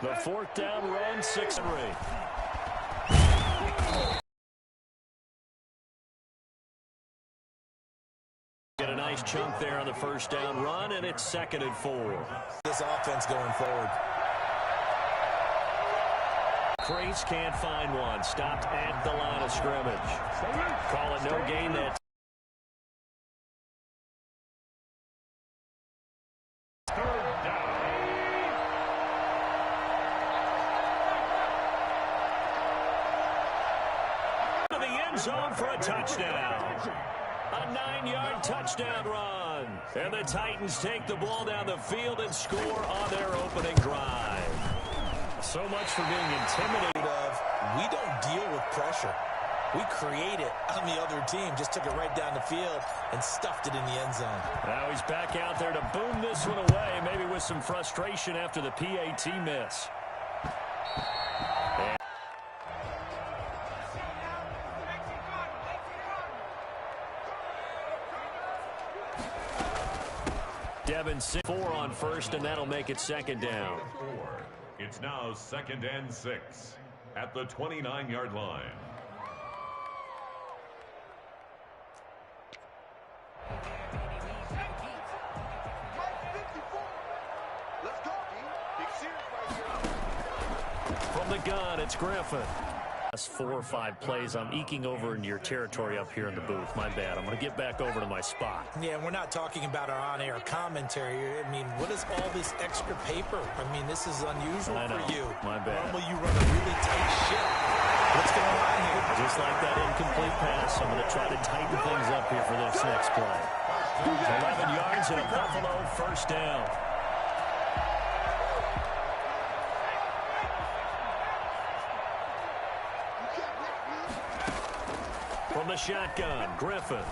The fourth down run, 6-3. Get a nice chunk there on the first down run, and it's 2nd and 4. This offense going forward. Crates can't find one. Stopped at the line of scrimmage. Call it no gain that. To the end zone for a touchdown. A 9-yard touchdown run. And the Titans take the ball down the field and score on their opening drive. So much for being intimidated of. We don't deal with pressure. We create it on the other team. Just took it right down the field and stuffed it in the end zone. Now he's back out there to boom this one away, maybe with some frustration after the PAT miss. Devin 4 on first, and that'll make it 2nd down. It's now 2nd and 6 at the 29-yard line. From the gun, it's Griffin. That's 4 or 5 plays. I'm eking over into your territory up here in the booth. My bad. I'm going to get back over to my spot. Yeah, we're not talking about our on-air commentary. I mean, what is all this extra paper? I mean, this is unusual for you. My bad. Normally you run a really tight ship. What's going on here? Just like that incomplete pass, I'm going to try to tighten things up here for this next play. 11 yards and a Buffalo first down. From the shotgun, Griffin.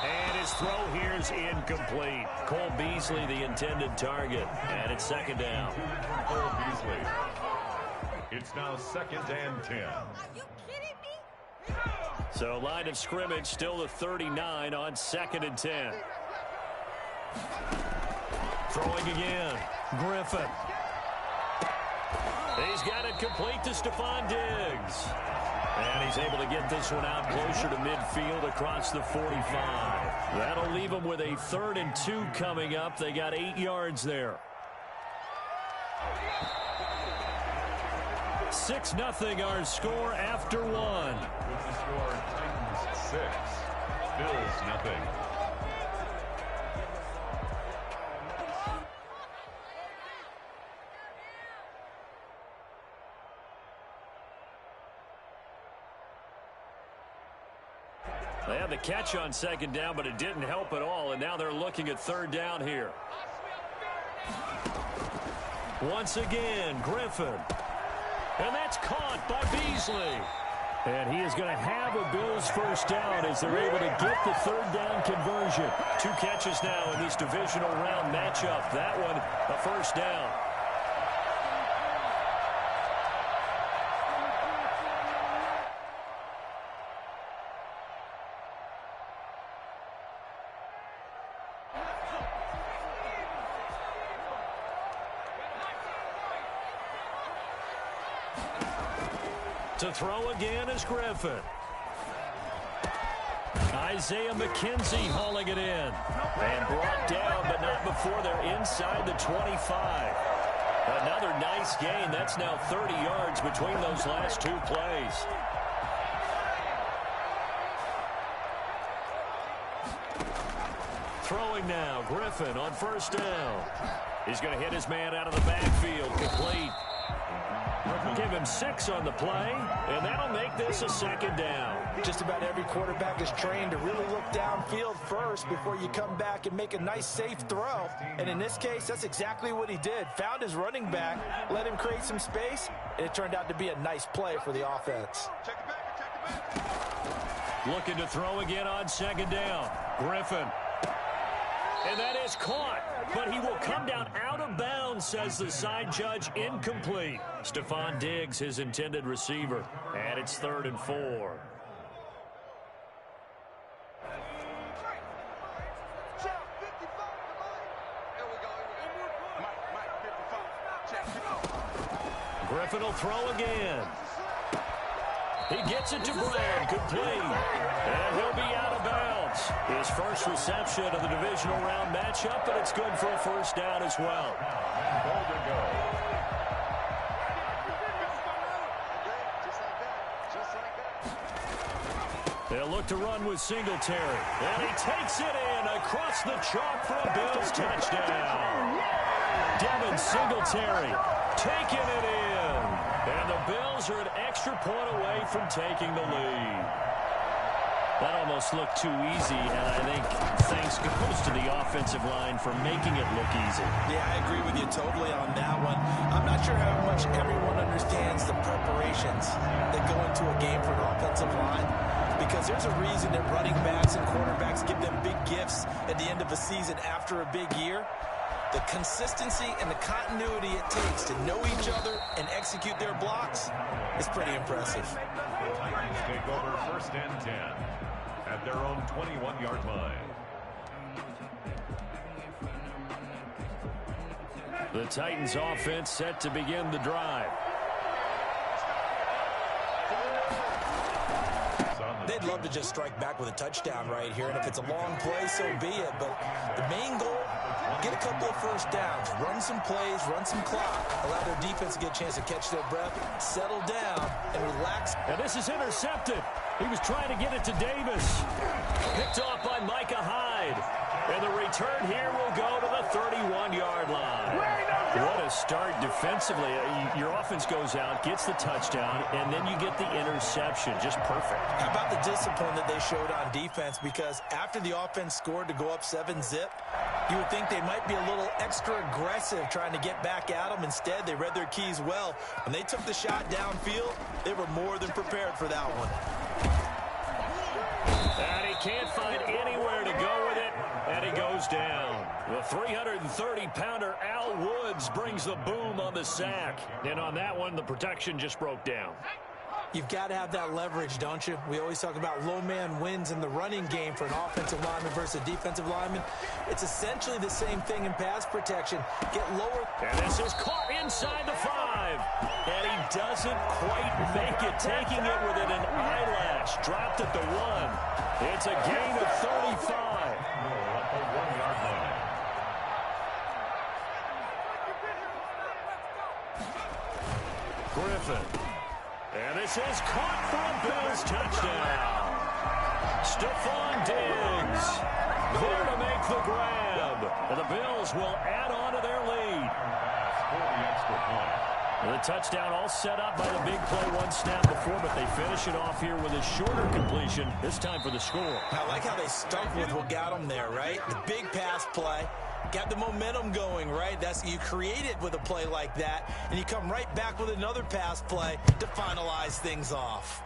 And his throw here is incomplete. Cole Beasley, the intended target. And it's 2nd down. Cole Beasley. It's now 2nd and 10. Are you kidding me? So line of scrimmage still the 39 on 2nd and 10. Throwing again. Griffin. He's got it complete to Stephon Diggs. And he's able to get this one out closer to midfield across the 45. That'll leave them with a 3rd and 2 coming up. They got 8 yards there. 6-0 our score after 1. With the score, Titans 6, Bills nothing. They had the catch on 2nd down, but it didn't help at all, and now they're looking at 3rd down here. Once again, Griffin. And that's caught by Beasley. And he is going to have a Bills first down as they're able to get the 3rd down conversion. 2 catches now in this divisional round matchup. That one, a first down. To throw again is Griffin. Isaiah McKenzie hauling it in. And brought down, but not before they're inside the 25. Another nice gain. That's now 30 yards between those last 2 plays. Throwing now, Griffin on first down. He's going to hit his man out of the backfield, complete. Give him 6 on the play, and that'll make this a 2nd down. Just about every quarterback is trained to really look downfield first before you come back and make a nice, safe throw. And in this case, that's exactly what he did. Found his running back, let him create some space, and it turned out to be a nice play for the offense. Looking to throw again on 2nd down. Griffin. And that is caught, but he will come down out of bounds, says the side judge, incomplete. Stephon Diggs, his intended receiver, and it's 3rd and 4. Griffin will throw again. He gets it to Brown. Complete. And he'll be out of bounds. His first reception of the divisional round matchup, but it's good for a first down as well. They'll look to run with Singletary. And he takes it in across the chalk for a Bills touchdown. Devin Singletary taking it in. And the Bills are an extra point away from taking the lead. That almost looked too easy, and I think thanks goes to the offensive line for making it look easy. Yeah, I agree with you totally on that one. I'm not sure how much everyone understands the preparations that go into a game for an offensive line, because there's a reason that running backs and quarterbacks give them big gifts at the end of a season after a big year. The consistency and the continuity it takes to know each other and execute their blocks is pretty impressive. The Titans take over 1st and 10 at their own 21-yard line. The Titans offense set to begin the drive. They'd love to just strike back with a touchdown right here, and if it's a long play, so be it. But the main goal, get a couple of first downs, run some plays, run some clock, allow their defense to get a chance to catch their breath, settle down, and relax. And this is intercepted. He was trying to get it to Davis. Picked off by Micah Hyde. And the return here will go to the 31-yard line. What a start defensively. Your offense goes out, gets the touchdown, and then you get the interception. Just perfect. How about the discipline that they showed on defense? Because after the offense scored to go up 7-zip, you would think they might be a little extra aggressive trying to get back at them. Instead, they read their keys well. When they took the shot downfield, they were more than prepared for that one. And he can't find anywhere to go with it, and he goes down. The 330-pounder Al Woods brings the boom on the sack. And on that one, the protection just broke down. You've got to have that leverage, don't you? We always talk about low man wins in the running game for an offensive lineman versus a defensive lineman. It's essentially the same thing in pass protection. Get lower. And this is caught inside the 5. And he doesn't quite make it, taking it within an eyelash. Dropped at the 1. It's a gain of 35. Griffin. And this is caught for a Bills touchdown. Stephon Diggs there to make the grab. And the Bills will add on to their lead. The touchdown all set up by the big play one snap before, but they finish it off here with a shorter completion, this time for the score. I like how they stuck with what got them there, right? The big pass play. Got the momentum going, right? You create it with a play like that, and you come right back with another pass play to finalize things off.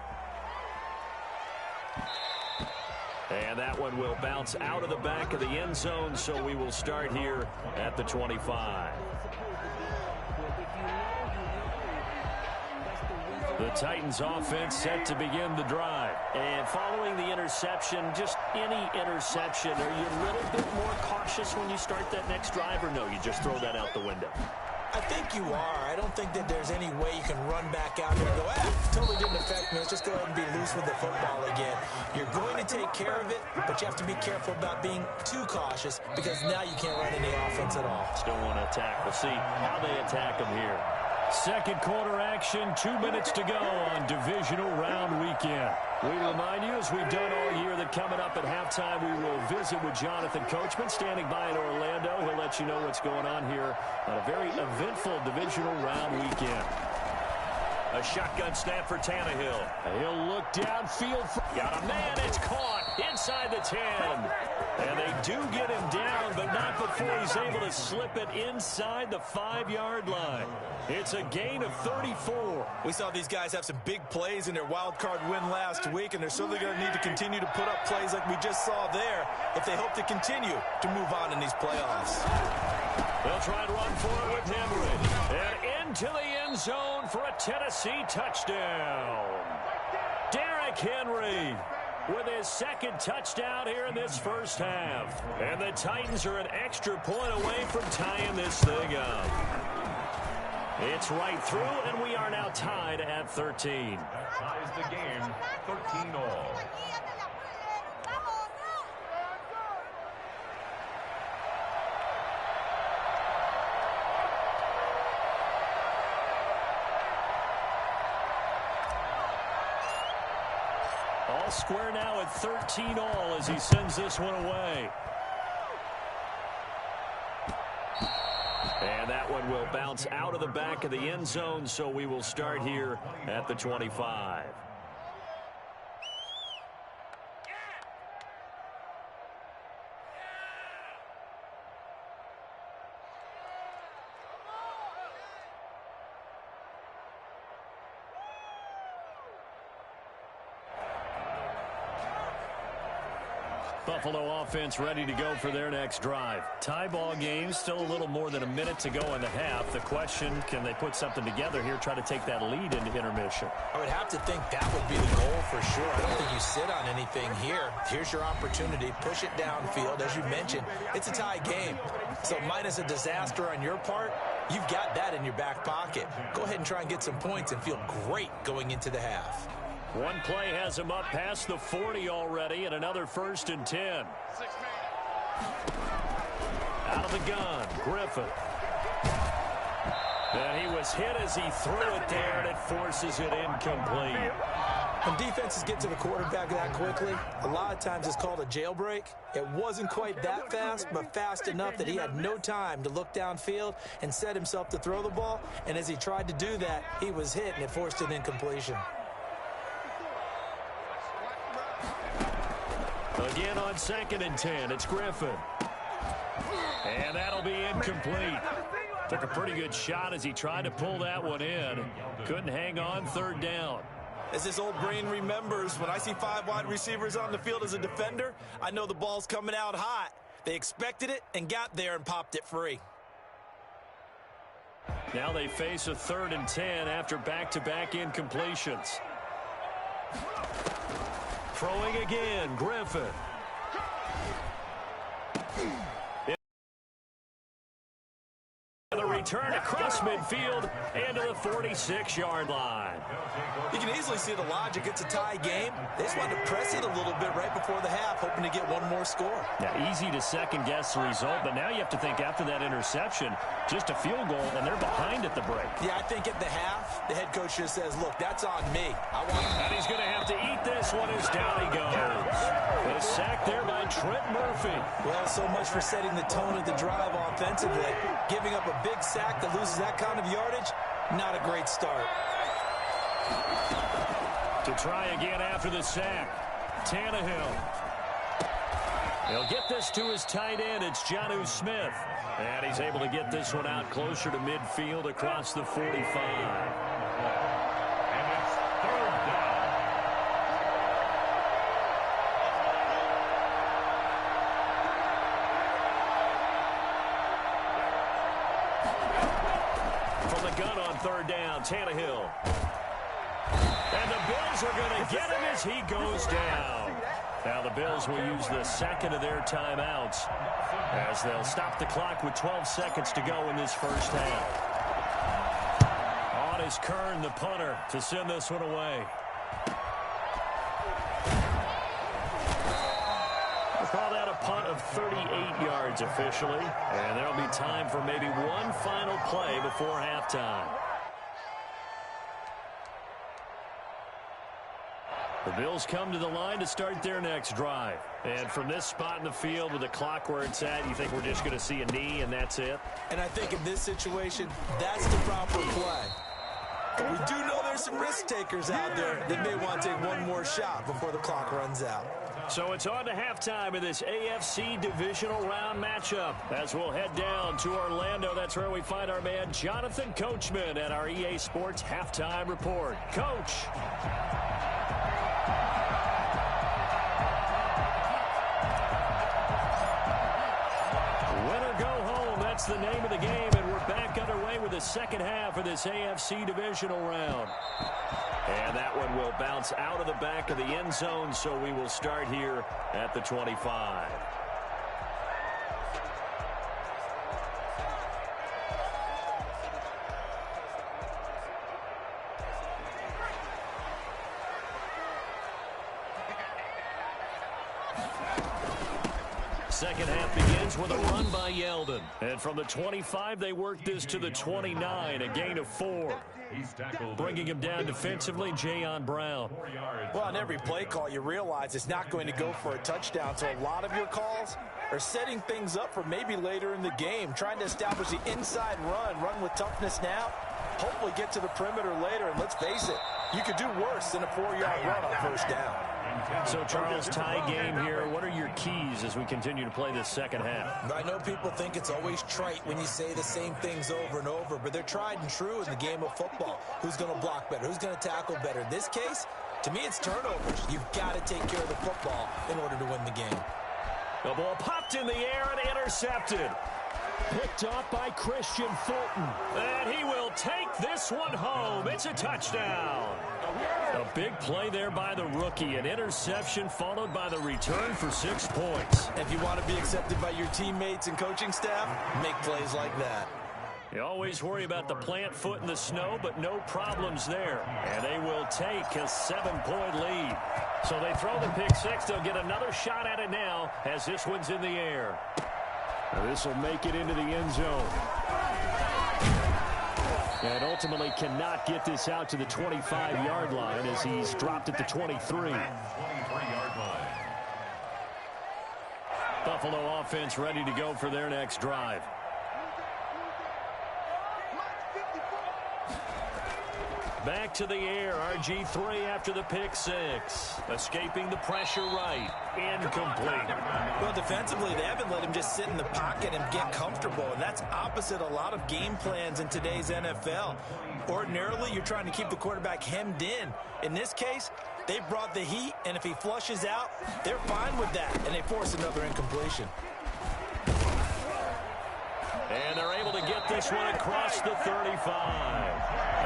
And that one will bounce out of the back of the end zone, so we will start here at the 25. The Titans offense set to begin the drive. And following the interception, just any interception, are you a little bit more cautious when you start that next drive, or no, you just throw that out the window? I think you are. I don't think that there's any way you can run back out there and go, totally didn't affect me. Let's just go ahead and be loose with the football again. You're going to take care of it, but you have to be careful about being too cautious, because now you can't run any offense at all. Still want to attack. We'll see how they attack them here. Second quarter action, 2 minutes to go on divisional round weekend. We remind you, as we've done all year, that coming up at halftime, we will visit with Jonathan Coachman, standing by in Orlando. He'll let you know what's going on here on a very eventful divisional round weekend. A shotgun snap for Tannehill. He'll look downfield. Got a man. It's caught inside the 10. And they do get him down, but not before he's able to slip it inside the 5-yard line. It's a gain of 34. We saw these guys have some big plays in their wild card win last week, and they're certainly going to need to continue to put up plays like we just saw there if they hope to continue to move on in these playoffs. They'll try and run for it with Henry. And into the end zone for a Tennessee touchdown. Derrick Henry with his second touchdown here in this first half. And the Titans are an extra point away from tying this thing up. It's right through, and we are now tied at 13. That ties the game, 13 all. All square now at 13 all as he sends this one away. And that one will bounce out of the back of the end zone, so we will start here at the 25. Buffalo offense ready to go for their next drive. Tie ball game, still a little more than a minute to go in the half. The question, can they put something together here, try to take that lead into intermission? I would have to think that would be the goal for sure. I don't think you sit on anything here. Here's your opportunity. Push it downfield. As you mentioned, it's a tie game. So minus a disaster on your part, you've got that in your back pocket. Go ahead and try and get some points and feel great going into the half. One play has him up past the 40 already, and another 1st and 10. Out of the gun, Griffin. And he was hit as he threw it there, and it forces it incomplete. When defenses get to the quarterback that quickly, a lot of times it's called a jailbreak. It wasn't quite that fast, but fast enough that he had no time to look downfield and set himself to throw the ball. And as he tried to do that, he was hit, and it forced an incompletion. Again on 2nd and 10, it's Griffin. And that'll be incomplete. Took a pretty good shot as he tried to pull that one in. Couldn't hang on 3rd down. As this old brain remembers, when I see 5 wide receivers on the field as a defender, I know the ball's coming out hot. They expected it and got there and popped it free. Now they face a 3rd and 10 after back-to-back incompletions. Throwing again, Griffin. The return across midfield and to the 46-yard line. You can easily see the logic. It's a tie game. They just wanted to press it a little bit right before the half, hoping to get one more score. Now, easy to second-guess the result, but now you have to think after that interception, just a field goal, and they're behind at the break. Yeah, I think at the half, the head coach just says, look, that's on me. And he's going to have to eat this one as down he goes. A sack there by Trent Murphy. Well, so much for setting the tone of the drive offensively. Giving up a big sack that loses that kind of yardage, not a great start. To try again after the sack, Tannehill. He'll get this to his tight end. It's Jonnu Smith. And he's able to get this one out closer to midfield across the 45. And it's 3rd down. From the gun on 3rd down, Tannehill. And the Bills are going to get him as he goes down. Now the Bills will use the 2nd of their timeouts as they'll stop the clock with 12 seconds to go in this first half. On is Kern, the punter, to send this one away. We'll call that a punt of 38 yards officially, and there'll be time for maybe one final play before halftime. The Bills come to the line to start their next drive. And from this spot in the field with the clock where it's at, you think we're just going to see a knee and that's it? And I think in this situation, that's the proper play. But we do know there's some risk takers out there that may want to take one more shot before the clock runs out. So it's on to halftime of this AFC divisional round matchup. As we'll head down to Orlando, that's where we find our man Jonathan Coachman at our EA Sports Halftime Report. Coach. That's the name of the game, and we're back underway with the second half of this AFC divisional round. And that one will bounce out of the back of the end zone, so we will start here at the 25. Second half begins with a run by Yeldon. And from the 25, they work this to the 29, a gain of 4. Bringing him down defensively, Jayon Brown. Well, on every play call, you realize it's not going to go for a touchdown, so a lot of your calls are setting things up for maybe later in the game, trying to establish the inside run with toughness now, hopefully get to the perimeter later, and let's face it, you could do worse than a 4-yard run on first down. So, Charles, tie game here. What are your keys as we continue to play this second half? I know people think it's always trite when you say the same things over and over, but they're tried and true in the game of football. Who's going to block better? Who's going to tackle better? In this case, to me, it's turnovers. You've got to take care of the football in order to win the game. The ball popped in the air and intercepted. Picked off by Christian Fulton. And he will take this one home. It's a touchdown. A big play there by the rookie. An interception followed by the return for 6 points. If you want to be accepted by your teammates and coaching staff, make plays like that. You always worry about the plant foot in the snow, but no problems there. And they will take a 7-point lead. So they throw the pick six. They'll get another shot at it now as this one's in the air. This will make it into the end zone. And ultimately cannot get this out to the 25-yard line as he's dropped at the 23. Buffalo offense ready to go for their next drive. Back to the air, RG3 after the pick six. Escaping the pressure right. Incomplete. Well, defensively, they haven't let him just sit in the pocket and get comfortable, and that's opposite a lot of game plans in today's NFL. Ordinarily, you're trying to keep the quarterback hemmed in. In this case, they brought the heat, and if he flushes out, they're fine with that, and they force another incompletion. And they're able to get this one across the 35.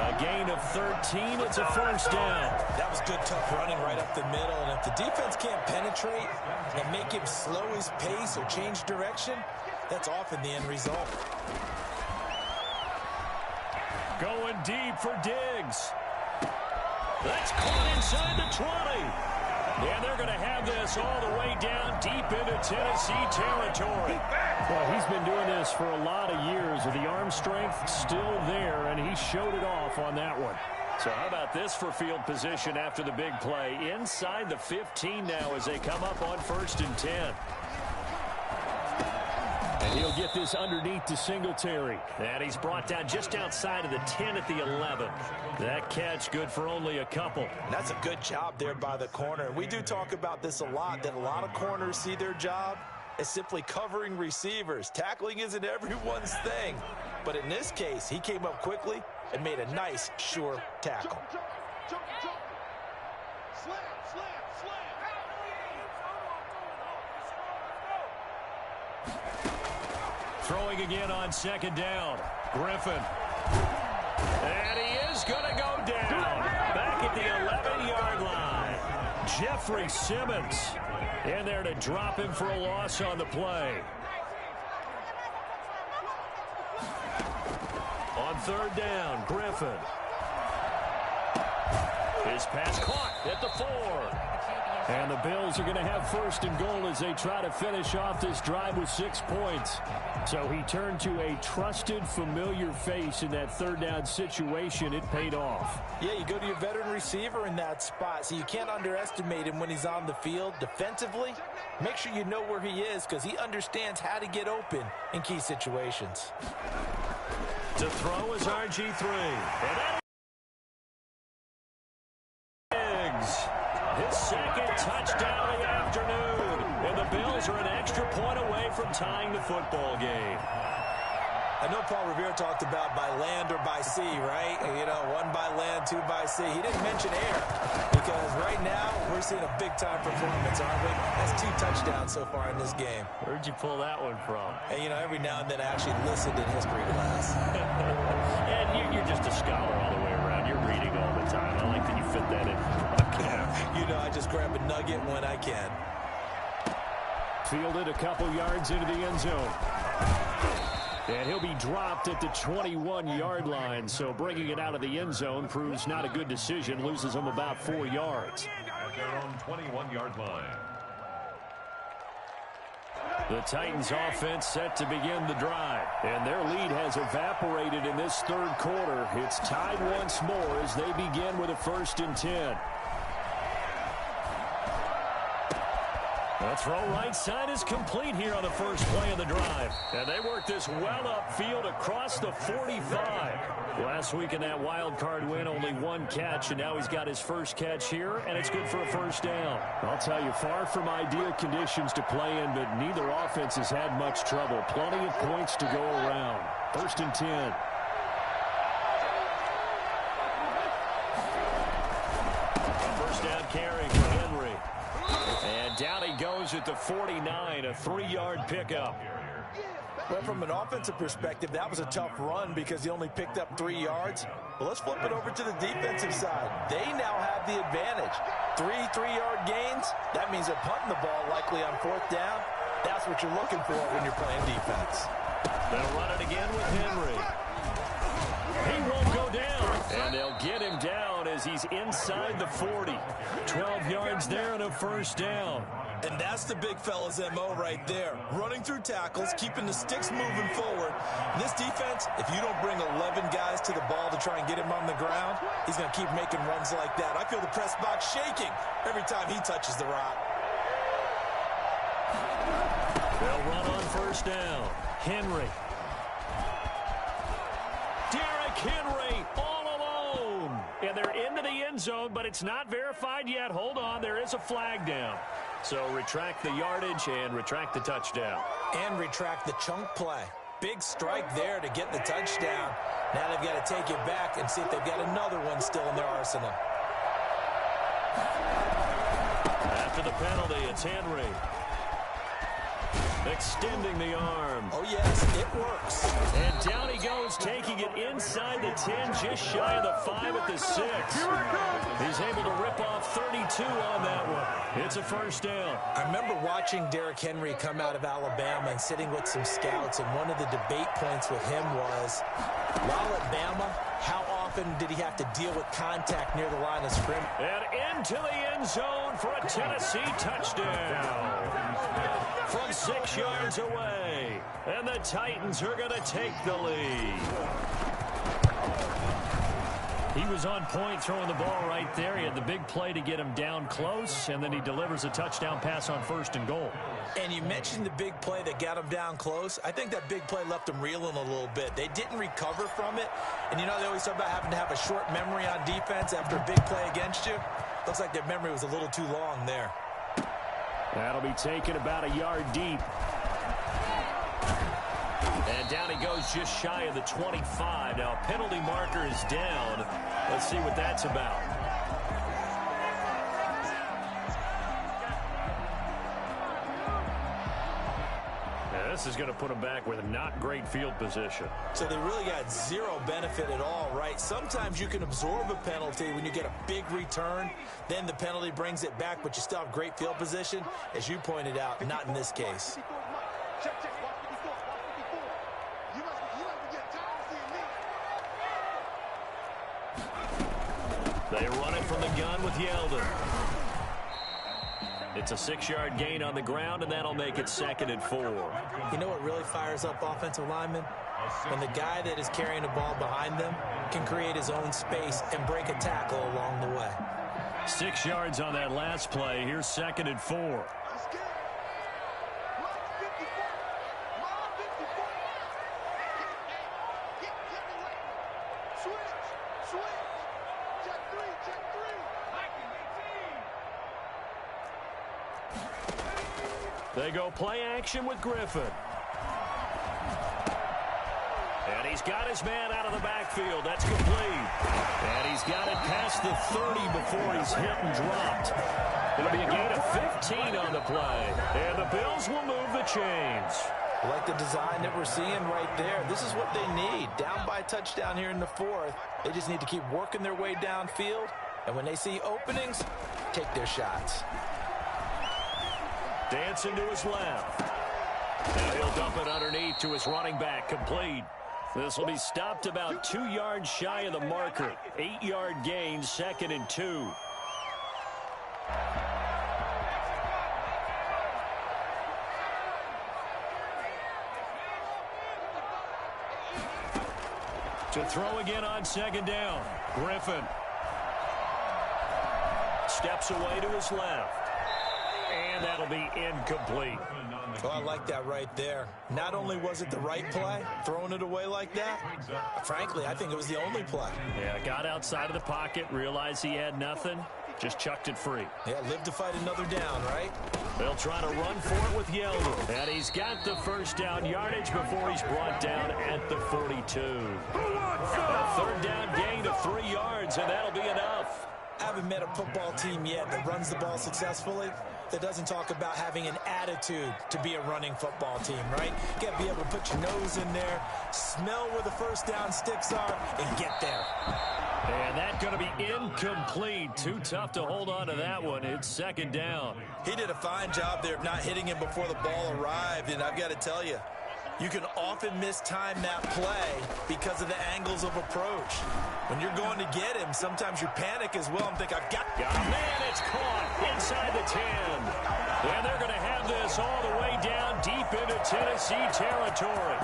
A gain of 13. It's a first down. That was good, tough running right up the middle. And if the defense can't penetrate and make him slow his pace or change direction, that's often the end result. Going deep for Diggs. That's caught inside the 20. And they're going to have this all the way down deep into Tennessee territory. Well, he's been doing this for a lot of years with the arm strength still there, and he showed it off on that one. So how about this for field position after the big play? Inside the 15 now as they come up on 1st and 10. And he'll get this underneath to Singletary. And he's brought down just outside of the 10 at the 11. That catch good for only a couple. That's a good job there by the corner. We do talk about this a lot, that a lot of corners see their job as simply covering receivers. Tackling isn't everyone's thing. But in this case, he came up quickly and made a nice, sure tackle. Throwing again on 2nd down. Griffin. And he is going to go down. Back at the 11-yard line. Jeffrey Simmons in there to drop him for a loss on the play. On 3rd down, Griffin. His pass caught at the 4. And the Bills are going to have 1st and goal as they try to finish off this drive with 6 points. So he turned to a trusted, familiar face in that 3rd down situation. It paid off. Yeah, you go to your veteran receiver in that spot, so you can't underestimate him when he's on the field. Defensively, make sure you know where he is because he understands how to get open in key situations. To throw is RG3. And that his 2nd touchdown of the afternoon. And the Bills are an extra point away from tying the football game. I know Paul Revere talked about by land or by sea, right? You know, 1 by land, 2 by sea. He didn't mention air because right now we're seeing a big-time performance, aren't we? That's 2 touchdowns so far in this game. Where'd you pull that one from? And, you know, every now and then I actually listened in history class. And you're just a scholar all the way around. You're reading all the time. I like that you fit that in. You know, I just grab a nugget when I can. Fielded a couple yards into the end zone. And he'll be dropped at the 21-yard line. So bringing it out of the end zone proves not a good decision. Loses him about 4 yards. At their own 21-yard line. The Titans offense set to begin the drive. And their lead has evaporated in this third quarter. It's tied once more as they begin with a 1st and 10. The throw right side is complete here on the first play of the drive. And they work this well upfield across the 45. Last week in that wild card win, only 1 catch, and now he's got his first catch here, and it's good for a 1st down. I'll tell you, far from ideal conditions to play in, but neither offense has had much trouble. Plenty of points to go around. 1st and 10. First down carry for Henry. And down he goes at the 49, a 3-yard pickup. Well, from an offensive perspective, that was a tough run because he only picked up 3 yards. Well, let's flip it over to the defensive side. They now have the advantage. 3 3-yard gains, that means they're punting the ball likely on 4th down. That's what you're looking for when you're playing defense. They'll run it again with Henry. He won't go down. And they'll get him down as he's inside the 40. 12 yards there and a 1st down. And that's the big fella's MO right there. Running through tackles, keeping the sticks moving forward. In this defense, if you don't bring 11 guys to the ball to try and get him on the ground, he's going to keep making runs like that. I feel the press box shaking every time he touches the rock. They'll run on 1st down. Henry. Derrick Henry all alone. And they're into the end zone, but it's not verified yet. Hold on, there is a flag down. So retract the yardage and retract the touchdown. And retract the chunk play. Big strike there to get the touchdown. Now they've got to take it back and see if they've got another one still in their arsenal. After the penalty, it's Henry. Extending the arm. Oh, yes, it works. And down he goes, taking it inside the 10, just shy of the 5 at the 6. He's able to rip off 32 on that one. It's a 1st down. I remember watching Derrick Henry come out of Alabama and sitting with some scouts, and one of the debate points with him was, while at Bama, how often did he have to deal with contact near the line of scrimmage? And into the end zone for a Tennessee touchdown. From 6 yards away. And the Titans are going to take the lead. He was on point throwing the ball right there. He had the big play to get him down close, and then he delivers a touchdown pass on 1st and goal. And you mentioned the big play that got him down close. I think that big play left him reeling a little bit. They didn't recover from it. And, you know, they always talk about having to have a short memory on defense after a big play against you. Looks like their memory was a little too long there. That'll be taken about a yard deep. And down he goes just shy of the 25. Now, penalty marker is down. Let's see what that's about. This is going to put them back with not great field position. So they really got zero benefit at all, right? Sometimes you can absorb a penalty when you get a big return. Then the penalty brings it back, but you still have great field position. As you pointed out, not in this case. They run it from the gun with Yeldon. It's a 6-yard gain on the ground, and that'll make it 2nd and 4. You know what really fires up offensive linemen? When the guy that is carrying the ball behind them can create his own space and break a tackle along the way. 6 yards on that last play. Here's 2nd and 4. They go play action with Griffin. And he's got his man out of the backfield. That's complete. And he's got it past the 30 before he's hit and dropped. It'll be a gain of 15 on the play. And the Bills will move the chains. I like the design that we're seeing right there. This is what they need. Down by a touchdown here in the 4th. They just need to keep working their way downfield. And when they see openings, take their shots. Dancing to his left. Now he'll dump it underneath to his running back, complete. This will be stopped about 2 yards shy of the marker. 8-yard gain, 2nd and 2. To throw again on second down. Griffin steps away to his left. And that'll be incomplete. Oh, I like that right there. Not only was it the right play, throwing it away like that, frankly, I think it was the only play. Yeah, got outside of the pocket, realized he had nothing, just chucked it free. Yeah, live to fight another down, right? They'll try to run for it with Yeldon. And he's got the first down yardage before he's brought down at the 42. A third down gain of 3 yards, and that'll be enough. I haven't met a football team yet that runs the ball successfully that doesn't talk about having an attitude to be a running football team, right? You got to be able to put your nose in there, smell where the first down sticks are, and get there. And that's going to be incomplete. Too tough to hold on to that one. It's second down. He did a fine job there of not hitting him before the ball arrived, and I've got to tell you, you can often mistime that play because of the angles of approach. When you're going to get him, sometimes you panic as well and think, I've got him. Man, it's caught inside the 10. And they're going to have this all the way down deep into Tennessee territory.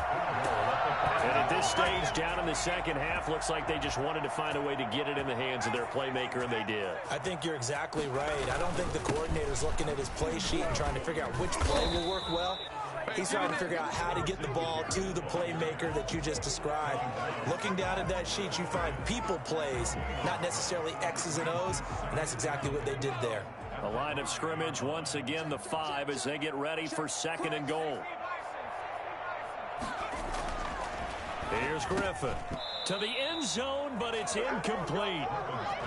And at this stage, down in the second half, looks like they just wanted to find a way to get it in the hands of their playmaker, and they did. I think you're exactly right. I don't think the coordinator's looking at his play sheet and trying to figure out which play will work well. He's trying to figure out how to get the ball to the playmaker that you just described. Looking down at that sheet, you find people plays, not necessarily X's and O's, and that's exactly what they did there. The line of scrimmage, once again, the 5 as they get ready for second and goal. Here's Griffin to the end zone, but it's incomplete.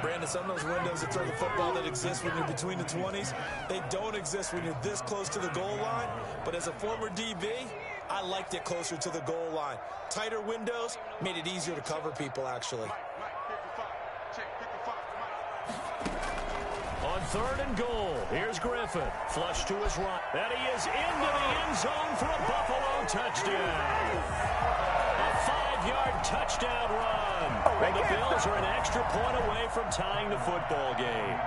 Brandon, some of those windows that throw the football that exist when you're between the 20s, they don't exist when you're this close to the goal line. But as a former DB, I liked it closer to the goal line. Tighter windows made it easier to cover people, actually. On third and goal, here's Griffin. Flush to his right. And he is into the end zone for a Buffalo touchdown. A 5-yard touchdown run. And the Bills are an extra point away from tying the football game.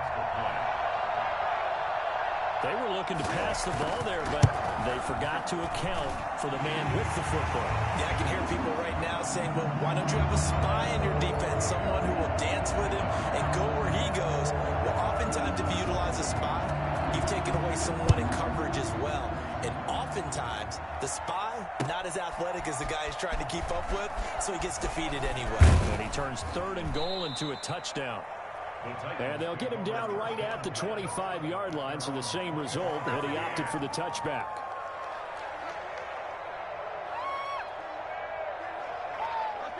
They were looking to pass the ball there, but they forgot to account for the man with the football. Yeah, I can hear people right now saying, well, why don't you have a spy in your defense, someone who will dance with him and go where he goes? Well, oftentimes if you utilize a spy, you've taken away someone in coverage as well. And oftentimes, the spy, not as athletic as the guy he's trying to keep up with, so he gets defeated anyway. And he turns third and goal into a touchdown. And they'll get him down right at the 25-yard line, so the same result, but he opted for the touchback.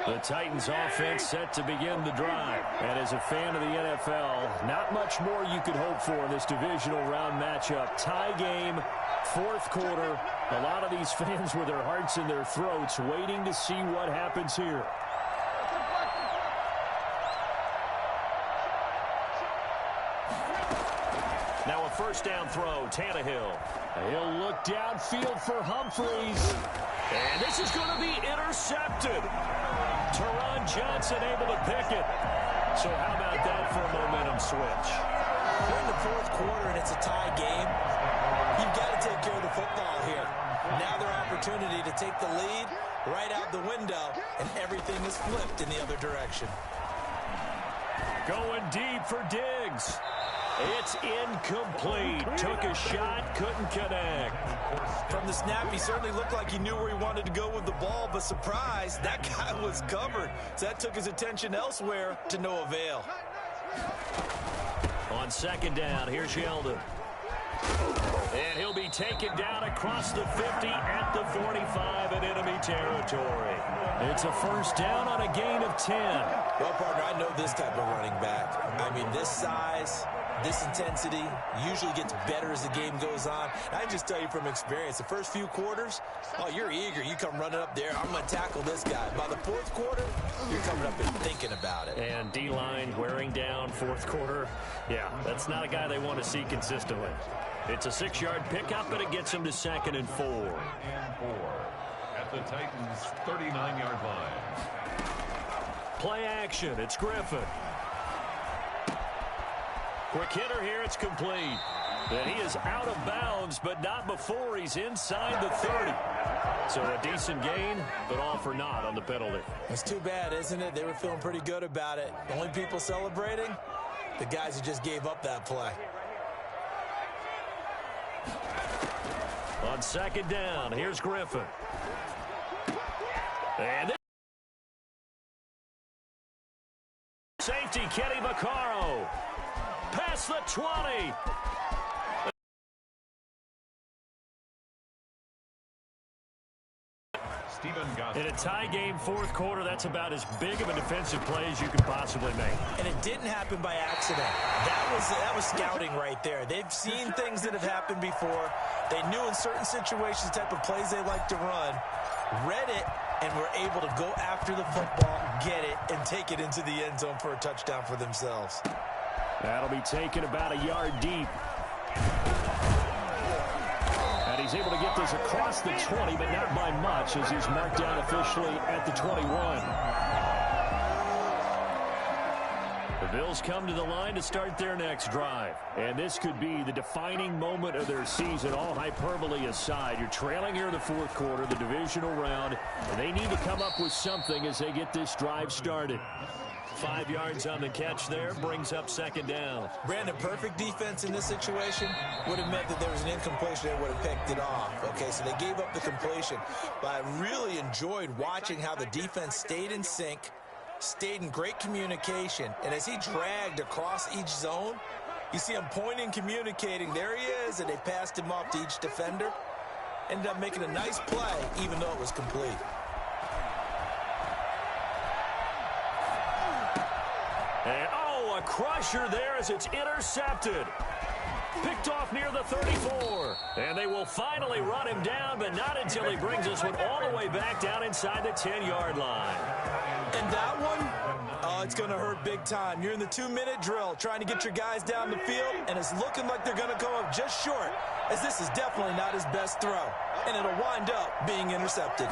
The Titans offense set to begin the drive. And as a fan of the NFL, not much more you could hope for in this divisional round matchup. Tie game, fourth quarter. A lot of these fans with their hearts in their throats waiting to see what happens here. Now a first down throw, Tannehill. He'll look downfield for Humphreys. And this is going to be intercepted. Teron Johnson able to pick it. So how about that for a momentum switch? We're in the fourth quarter and it's a tie game. You've got to take care of the football here. Now their opportunity to take the lead right out the window, and everything is flipped in the other direction. Going deep for Diggs. It's incomplete. Took a shot, couldn't connect. From the snap, he certainly looked like he knew where he wanted to go with the ball, but surprise, that guy was covered. So that took his attention elsewhere to no avail. On second down, here's Yeldon. And he'll be taken down across the 50 at the 45 in enemy territory. It's a first down on a gain of 10. Well, partner, I know this type of running back. I mean, this size, this intensity usually gets better as the game goes on. I can just tell you from experience, the first few quarters, oh, you're eager. You come running up there, I'm going to tackle this guy. By the fourth quarter, you're coming up and thinking about it. And D-line wearing down fourth quarter. Yeah, that's not a guy they want to see consistently. It's a 6-yard pickup, and it gets him to 2nd and 4. At the Titans' 39-yard line. Play action. It's Griffin. Quick hitter here. It's complete. And he is out of bounds, but not before he's inside the 30. So a decent gain, but all for naught on the penalty. It's too bad, isn't it? They were feeling pretty good about it. The only people celebrating, the guys who just gave up that play. On second down, here's Griffin. And this safety, Kenny Vaccaro. Past the 20. In a tie game, fourth quarter, that's about as big of a defensive play as you can possibly make. And it didn't happen by accident. That was scouting right there. They've seen things that have happened before. They knew in certain situations the type of plays they like to run, read it, and were able to go after the football, get it, and take it into the end zone for a touchdown for themselves. That'll be taken about a yard deep. And he's able to get this across the 20, but not by much, as he's marked down officially at the 21. The Bills come to the line to start their next drive. And this could be the defining moment of their season, all hyperbole aside. You're trailing here in the fourth quarter, the divisional round, and they need to come up with something as they get this drive started. 5 yards on the catch there, brings up second down. Brandon, perfect defense in this situation would have meant that there was an incompletion that would have picked it off. Okay, so they gave up the completion. But I really enjoyed watching how the defense stayed in sync, stayed in great communication. And as he dragged across each zone, you see him pointing, communicating. There he is, and they passed him off to each defender. Ended up making a nice play, even though it was complete. And, oh, a crusher there as it's intercepted. Picked off near the 34. And they will finally run him down, but not until he brings this one all the way back down inside the 10-yard line. And that one, oh, it's going to hurt big time. You're in the 2-minute drill trying to get your guys down the field, and it's looking like they're going to go up just short, as this is definitely not his best throw. And it'll wind up being intercepted.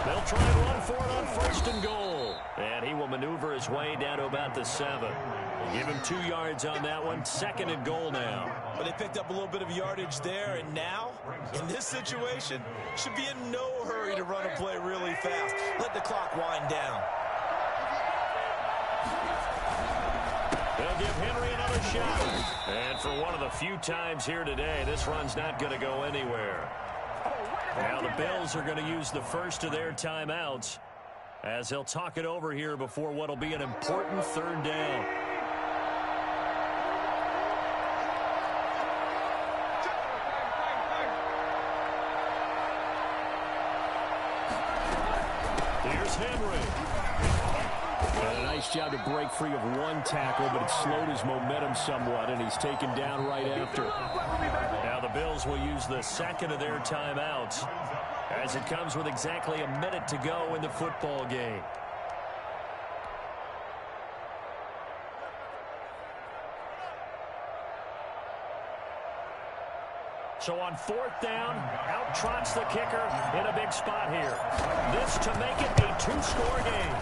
They'll try and run for it on first and goal. And he will maneuver his way down to about the 7. We'll give him 2 yards on that one. Second and goal now. But they picked up a little bit of yardage there, and now, in this situation, should be in no hurry to run a play really fast. Let the clock wind down. They'll give Henry another shot. And for one of the few times here today, this run's not going to go anywhere. Now the Bills are going to use the first of their timeouts as they'll talk it over here before what will be an important third down. Here's Henry. And a nice job to break free of one tackle, but it slowed his momentum somewhat, and he's taken down right after. Now the Bills will use the second of their timeouts as it comes with exactly a minute to go in the football game. So on fourth down, out trots the kicker in a big spot here. This to make it a 2-score game.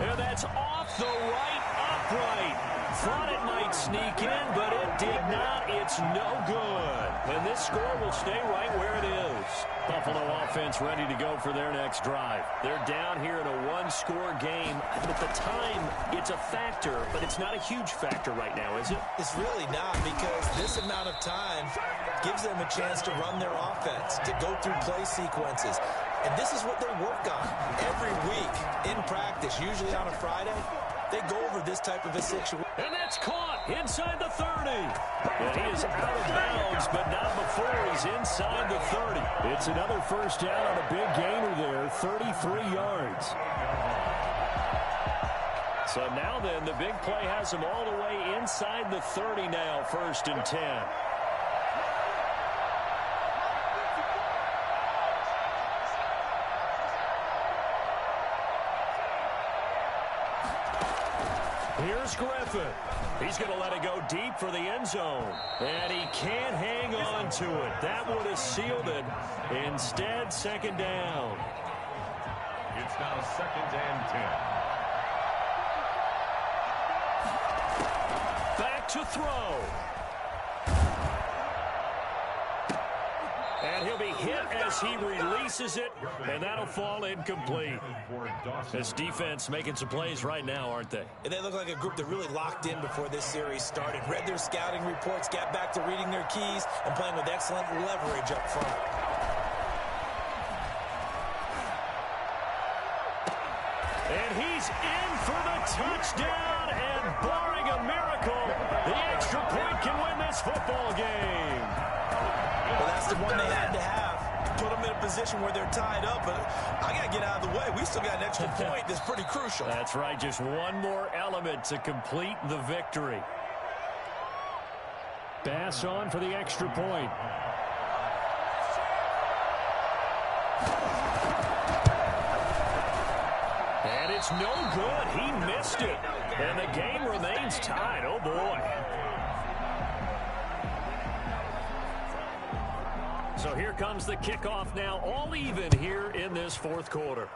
And that's off the right upright. Thought it might sneak in, but it did not. It's no good. And this score will stay right where it is. Buffalo offense ready to go for their next drive. They're down here in a 1-score game. At the time, it's a factor, but it's not a huge factor right now, is it? It's really not, because this amount of time gives them a chance to run their offense, to go through play sequences. And this is what they work on every week in practice, usually on a Friday. They go over this type of a situation. And that's caught inside the 30. And he is out of bounds, but not before he's inside the 30. It's another first down on a big gainer there, 33 yards. So now then, the big play has him all the way inside the 30 now, 1st and 10. Here's Griffin. He's going to let it go deep for the end zone. And he can't hang on to it. That would have sealed it. Instead, second down. It's now 2nd and 10. Back to throw. And he'll be hit as he releases it, and that'll fall incomplete. This defense making some plays right now, aren't they? And they look like a group that really locked in before this series started. Read their scouting reports, got back to reading their keys, and playing with excellent leverage up front. And he's in for the touchdown, and barring a miracle, the extra point can win this football game. Well, that's the one they had to have. Put them in a position where they're tied up, but I got to get out of the way. We still got an extra point that's pretty crucial. That's right, just one more element to complete the victory. Pass on for the extra point. And it's no good. He missed it. And the game remains tied. Oh, boy. So here comes the kickoff now, all even here in this fourth quarter.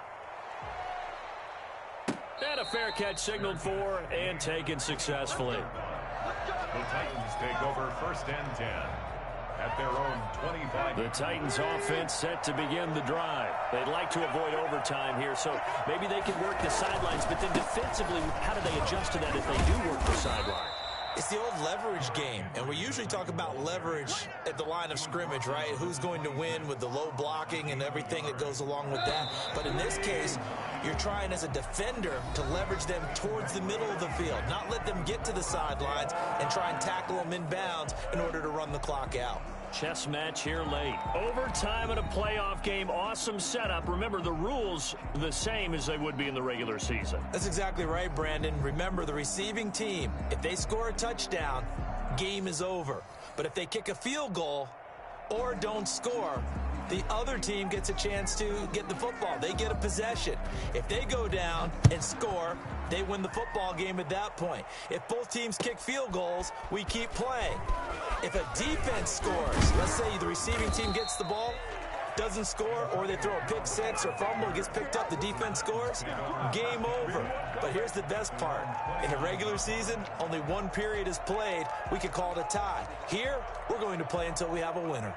And a fair catch signaled for and taken successfully. The Titans take over 1st and 10 at their own 25. The Titans offense set to begin the drive. They'd like to avoid overtime here, so maybe they can work the sidelines, but then defensively, how do they adjust to that if they do work the sideline? It's the old leverage game, and we usually talk about leverage at the line of scrimmage, right? Who's going to win with the low blocking and everything that goes along with that. But in this case, you're trying as a defender to leverage them towards the middle of the field, not let them get to the sidelines and try and tackle them in bounds in order to run the clock out. Chess match here late. Overtime in a playoff game. Awesome setup. Remember, the rules the same as they would be in the regular season. That's exactly right, Brandon. Remember, the receiving team, if they score a touchdown, game is over. But if they kick a field goal or don't score, the other team gets a chance to get the football. They get a possession. If they go down and score, they win the football game at that point. If both teams kick field goals, we keep playing. If a defense scores, let's say the receiving team gets the ball, doesn't score, or they throw a pick six or fumble, gets picked up, the defense scores, game over. But here's the best part. In the regular season, only one period is played. We could call it a tie. Here, we're going to play until we have a winner.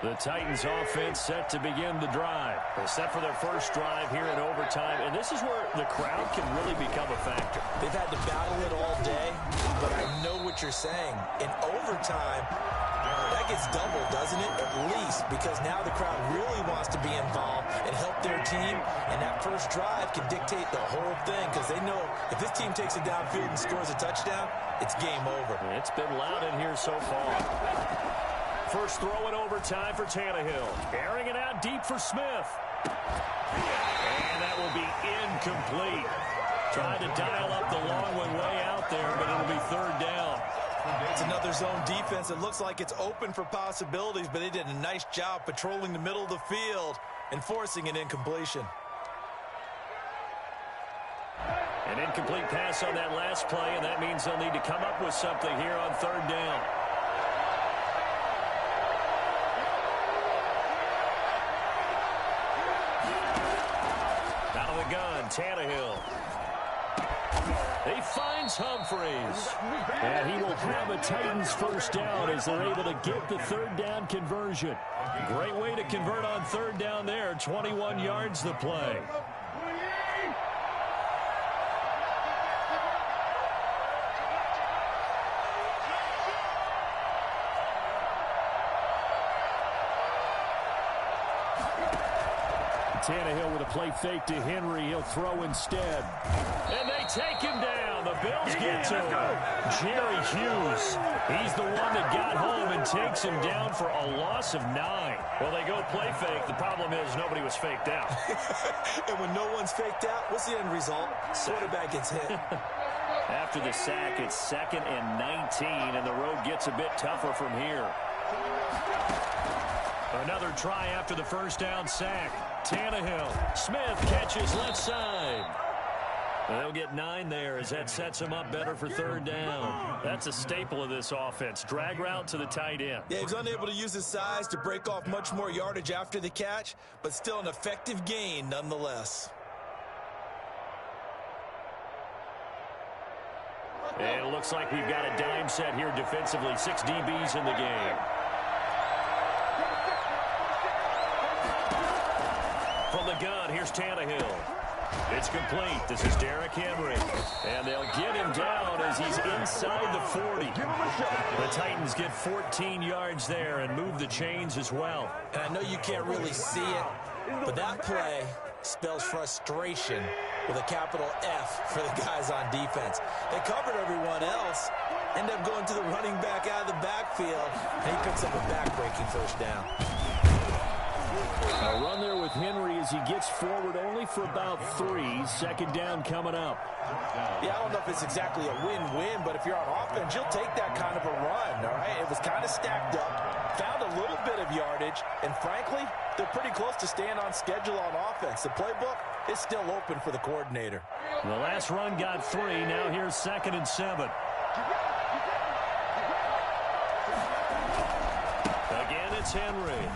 The Titans offense set to begin the drive. They're set for their first drive here in overtime, and this is where the crowd can really become a factor. They've had to battle it all day, but I know what you're saying. In overtime, that gets doubled, doesn't it? At least, because now the crowd really wants to be involved and help their team, and that first drive can dictate the whole thing, because they know if this team takes it downfield and scores a touchdown, it's game over. It's been loud in here so far. First throw in overtime for Tannehill. Airing it out deep for Smith. And that will be incomplete. Trying to dial up the long one way out there, but it'll be third down. It's another zone defense. It looks like it's open for possibilities, but they did a nice job patrolling the middle of the field and forcing an incompletion. An incomplete pass on that last play, and that means they'll need to come up with something here on third down. Out of the gun, Tannehill. He finds Humphreys. And he will have a Titans first down as they're able to get the third down conversion. Great way to convert on third down there. 21 yards the play. Tannehill with a play fake to Henry. He'll throw instead. And they take him down. The Bills get to him. Jerry Hughes. He's the one that got home and takes him down for a loss of 9. Well, they go play fake. The problem is nobody was faked out. And when no one's faked out, what's the end result? Quarterback gets hit. After the sack, it's 2nd and 19, and the road gets a bit tougher from here. Another try after the first down sack. Tannehill. Smith catches left side. They'll get 9 there as that sets him up better for third down. That's a staple of this offense. Drag route to the tight end. Yeah, he's unable to use his size to break off much more yardage after the catch, but still an effective gain nonetheless. And it looks like we've got a dime set here defensively. 6 DBs in the game. From the gun, here's Tannehill. It's complete. This is Derrick Henry. And they'll get him down as he's inside the 40. The Titans get 14 yards there and move the chains as well. And I know you can't really see it, but that play spells frustration with a capital F for the guys on defense. They covered everyone else, end up going to the running back out of the backfield, and he picks up a back-breaking first down. A run there with Henry as he gets forward only for about 3. Second down coming up. Yeah, I don't know if it's exactly a win-win, but if you're on offense, you'll take that kind of a run, all right? It was kind of stacked up, found a little bit of yardage, and frankly, they're pretty close to staying on schedule on offense. The playbook is still open for the coordinator. The last run got 3. Now here's 2nd and 7. Again, it's Henry.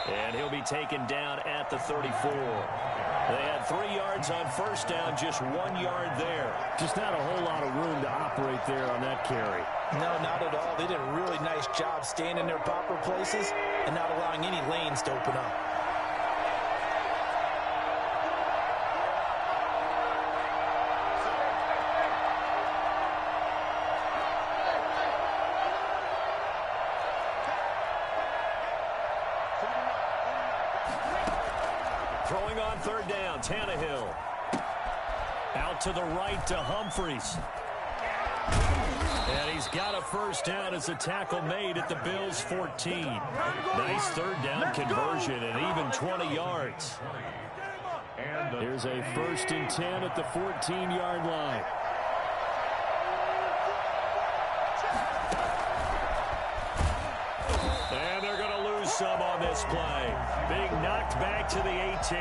And he'll be taken down at the 34. They had 3 yards on first down, just 1 yard there. Just not a whole lot of room to operate there on that carry. No, not at all. They did a really nice job staying in their proper places and not allowing any lanes to open up. Throwing on third down, Tannehill. Out to the right to Humphries. And he's got a first down as a tackle made at the Bills' 14. Nice third down conversion and even 20 yards. Here's a 1st and 10 at the 14-yard line. And they're going to lose some on this play. Being knocked back to the 18.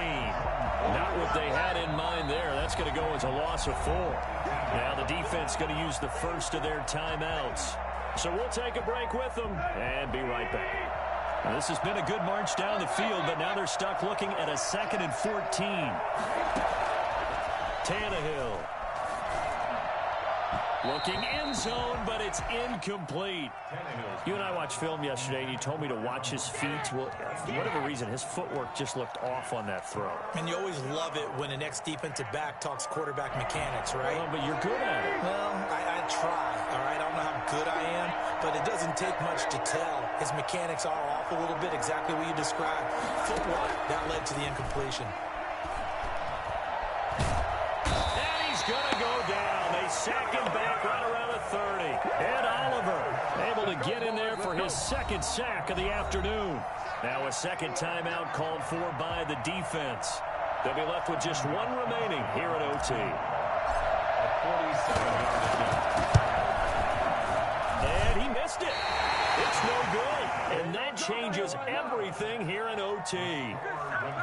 Not what they had in mind there. That's going to go as a loss of 4. Now the defense going to use the first of their timeouts. So we'll take a break with them and be right back. Now, this has been a good march down the field, but now they're stuck looking at a 2nd and 14. Tannehill. Looking end zone, but it's incomplete. You and I watched film yesterday, and you told me to watch his feet. Well, for whatever reason, his footwork just looked off on that throw. And you always love it when an ex-defensive back talks quarterback mechanics, right? Well, but you're good at it. Well, I try, all right? I don't know how good I am, but it doesn't take much to tell. His mechanics are off a little bit, exactly what you described. Footwork, that led to the incompletion. And he's going to go down. They sack him back right around the 30. Ed Oliver able to get in there for his 2nd sack of the afternoon. Now a 2nd timeout called for by the defense. They'll be left with just 1 remaining here at OT. And he missed it. It's no good. And that changes everything here in OT.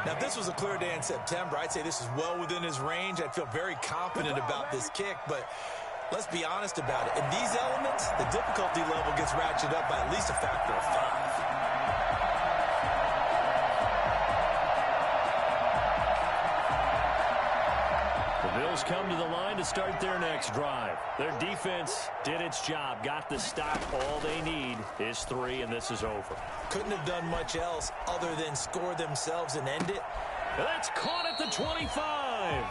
Now, if this was a clear day in September, I'd say this is well within his range. I'd feel very confident about this kick, but let's be honest about it. In these elements, the difficulty level gets ratcheted up by at least a factor of 5. The Bills come to the line to start their next drive. Their defense did its job, got the stop. All they need is 3, and this is over. Couldn't have done much else other than score themselves and end it. And that's caught at the 25.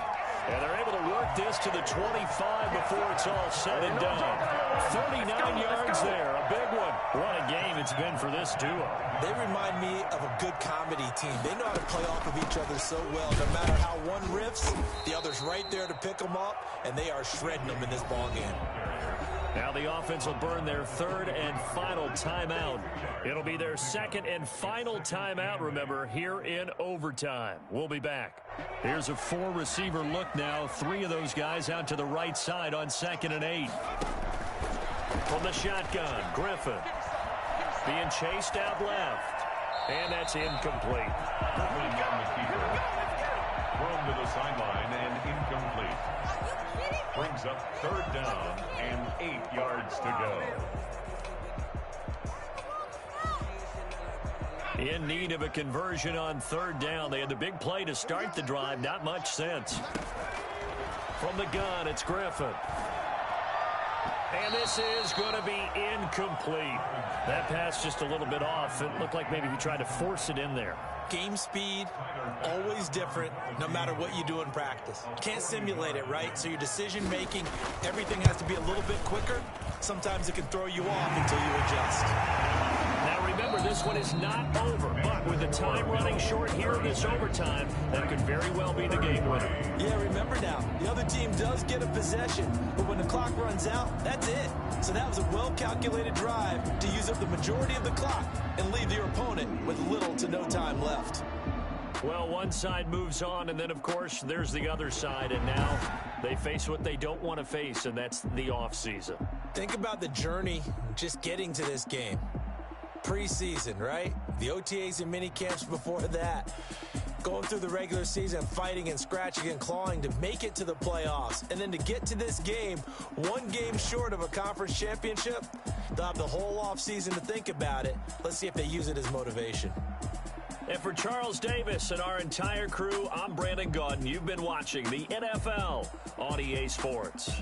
And they're able to work this to the 25 before it's all said and done. 39 yards there, a big one. What a game it's been for this duo. They remind me of a good comedy team. They know how to play off of each other so well. No matter how one riffs, the other's right there to pick them up, and they are shredding them in this ballgame. Now the offense will burn their 3rd and final timeout. It'll be their 2nd and final timeout, remember, here in overtime. We'll be back. Here's a 4-receiver look now. 3 of those guys out to the right side on 2nd and 8. From the shotgun, Griffin being chased out left. And that's incomplete. Thrown to the sideline and incomplete. Brings up 3rd down and 8 yards to go. In need of a conversion on 3rd down. They had the big play to start the drive. Not much sense. From the gun, it's Griffin. And this is going to be incomplete. That pass just a little bit off. It looked like maybe he tried to force it in there. Game speed, always different, no matter what you do in practice. Can't simulate it, right? So your decision making, everything has to be a little bit quicker. Sometimes it can throw you off until you adjust. Now remember, this one is not over, but with the time running short here in this overtime, that could very well be the game winner. Yeah, remember now, the other team does get a possession, but when the clock runs out, that's it. So that was a well-calculated drive to use up the majority of the clock and leave your opponent with little to no time left. Well, one side moves on, and then, of course, there's the other side, and now they face what they don't want to face, and that's the offseason. Think about the journey just getting to this game. Preseason, right? The OTAs and mini camps before that. Going through the regular season, fighting and scratching and clawing to make it to the playoffs. And then to get to this game, one game short of a conference championship, they'll have the whole offseason to think about it. Let's see if they use it as motivation. And for Charles Davis and our entire crew, I'm Brandon Gaudin. You've been watching the NFL on EA Sports.